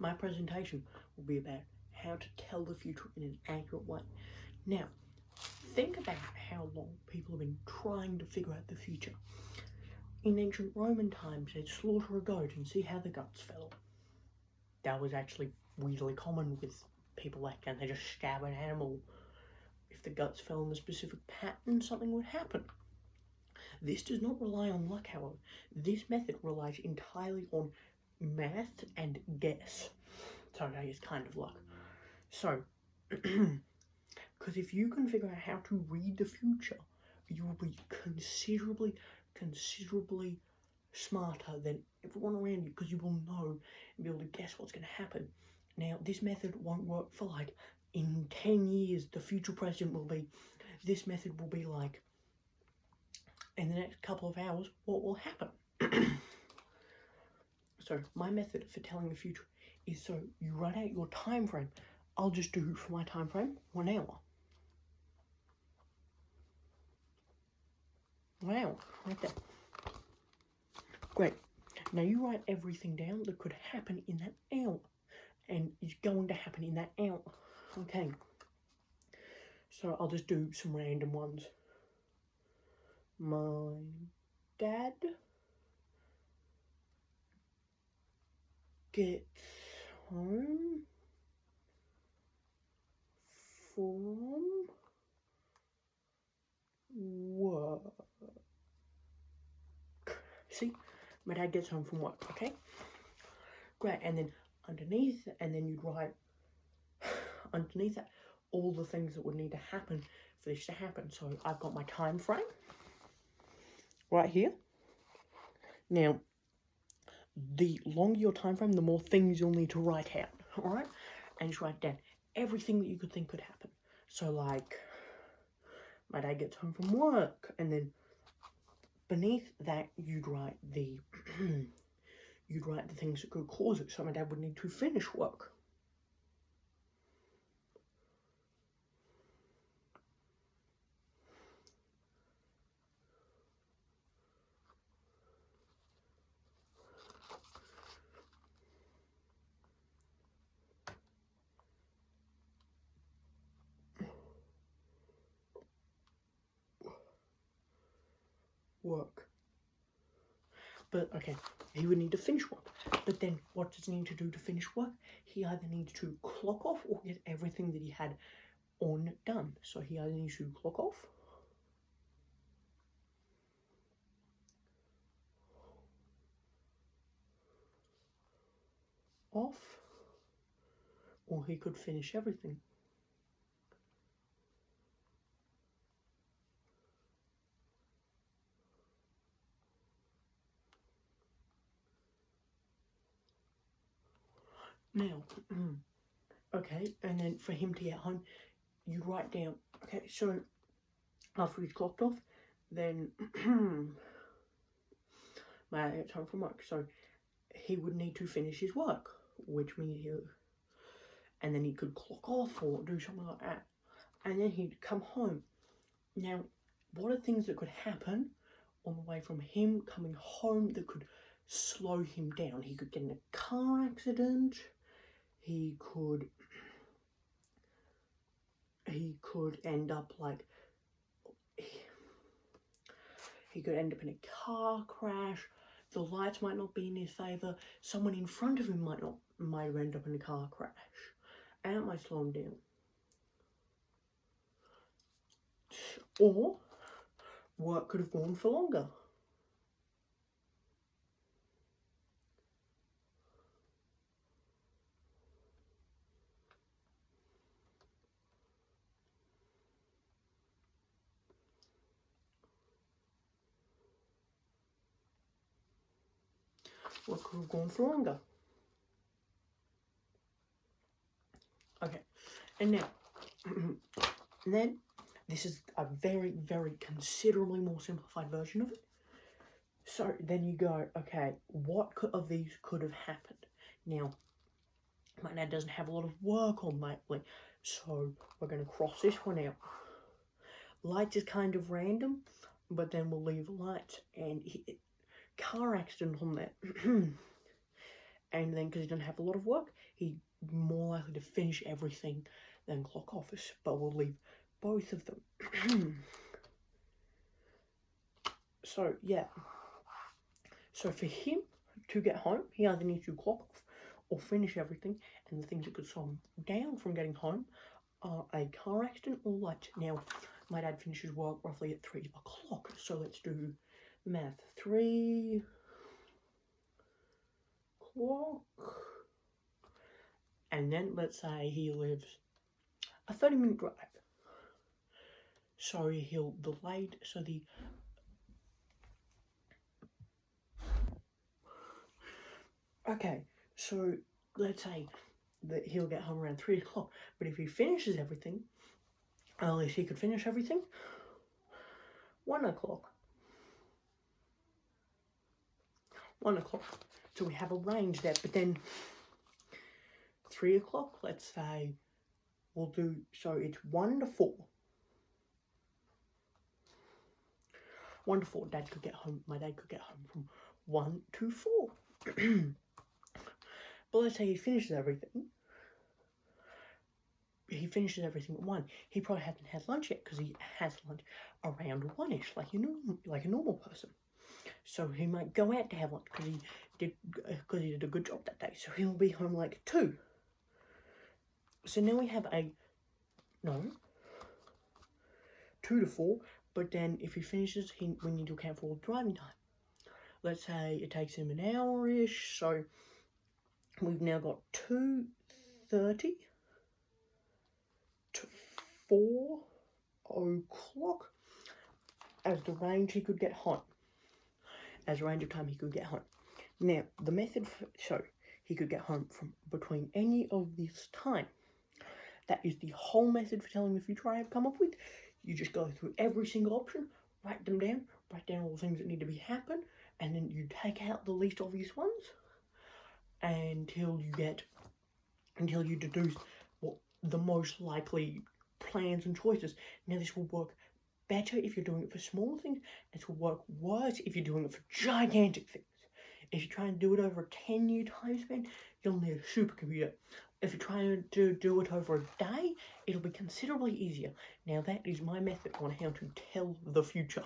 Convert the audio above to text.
my presentation will be about how to tell the future in an accurate way. Now, think about how long people have been trying to figure out the future. In ancient Roman times, they'd slaughter a goat and see how the guts fell. That was actually weirdly common with people back then. They just stab an animal. If the guts fell in a specific pattern, something would happen. This does not rely on luck, however. This method relies entirely on math and guess. So that is kind of luck. So, because if you can figure out how to read the future, you will be considerably smarter than everyone around you, because you will know and be able to guess what's going to happen. Now, this method won't work for like in 10 years, the future president will be, this method will be like, in the next couple of hours, what will happen? So, my method for telling the future is, so you write out your time frame. I'll just do for my time frame 1 hour. Wow, right there. Great. Now you write everything down that could happen in that hour, and is going to happen in that hour. Okay. So I'll just do some random ones. My dad gets home from work. See? My dad gets home from work, okay? Great, and then underneath, and then you'd write underneath that all the things that would need to happen for this to happen. So I've got my time frame right here. Now, the longer your time frame, the more things you'll need to write out, all right? And just write down everything that you could think could happen. So like, my dad gets home from work, and then beneath that you'd write the things that could cause it. So my dad would need to finish work. Work. But okay, he would need to finish work. But then what does he need to do to finish work? He either needs to clock off or get everything that he had on done. So he either needs to clock off, or he could finish everything. Now, okay, and then for him to get home, you write down, okay, so after he's clocked off, then my dad gets home from work, so he would need to finish his work, which means and then he could clock off or do something like that, and then he'd come home. Now, what are things that could happen on the way from him coming home that could slow him down? He could get in a car accident. He could end up like, he could end up in a car crash. The lights might not be in his favour. Someone in front of him might end up in a car crash. And it might slow him down. Or work could have gone for longer. Work could have gone for longer. Okay, and now, then this is a very, very considerably more simplified version of it. So then you go, okay, what of these could have happened? Now, my dad doesn't have a lot of work on lately, so we're going to cross this one out. Lights is kind of random, but then we'll leave lights, and car accident on that. and then because he doesn't have a lot of work, he's more likely to finish everything than clock office, but we'll leave both of them. So, yeah. So for him to get home, he either needs to clock off or finish everything, and the things that could slow him down from getting home are a car accident or light. Now, my dad finishes work roughly at 3 o'clock, so let's do the math. 3 o'clock, and then let's say he lives a 30-minute drive. So he'll delayed, so the okay, so let's say that he'll get home around 3 o'clock, but if he finishes everything, at least he could finish everything 1 o'clock. 1 o'clock. So we have a range there, but then 3 o'clock, let's say, we'll do, so it's 1 to 4. 1 to 4, Dad could get home, my dad could get home from 1 to 4. But let's say he finishes everything. He finishes everything at 1. He probably hasn't had lunch yet because he has lunch around 1-ish, like a normal person. So he might go out to have lunch because he did a good job that day. So he'll be home like 2. So now we have 2 to 4. But then if he finishes, we need to account for all driving time. Let's say it takes him an hour-ish. So we've now got 2:30 to 4 o'clock as the range he could get home. As a range of time he could get home. Now, the method, so he could get home from between any of this time. That is the whole method for telling the future I have come up with. You just go through every single option, write them down, write down all the things that need to be happen, and then you take out the least obvious ones until you deduce what the most likely plans and choices. Now, this will work better if you're doing it for small things. It will work worse if you're doing it for gigantic things. If you're trying to do it over a 10-year time span, you'll need a supercomputer. If you're trying to do it over a day, it'll be considerably easier. Now, that is my method on how to tell the future.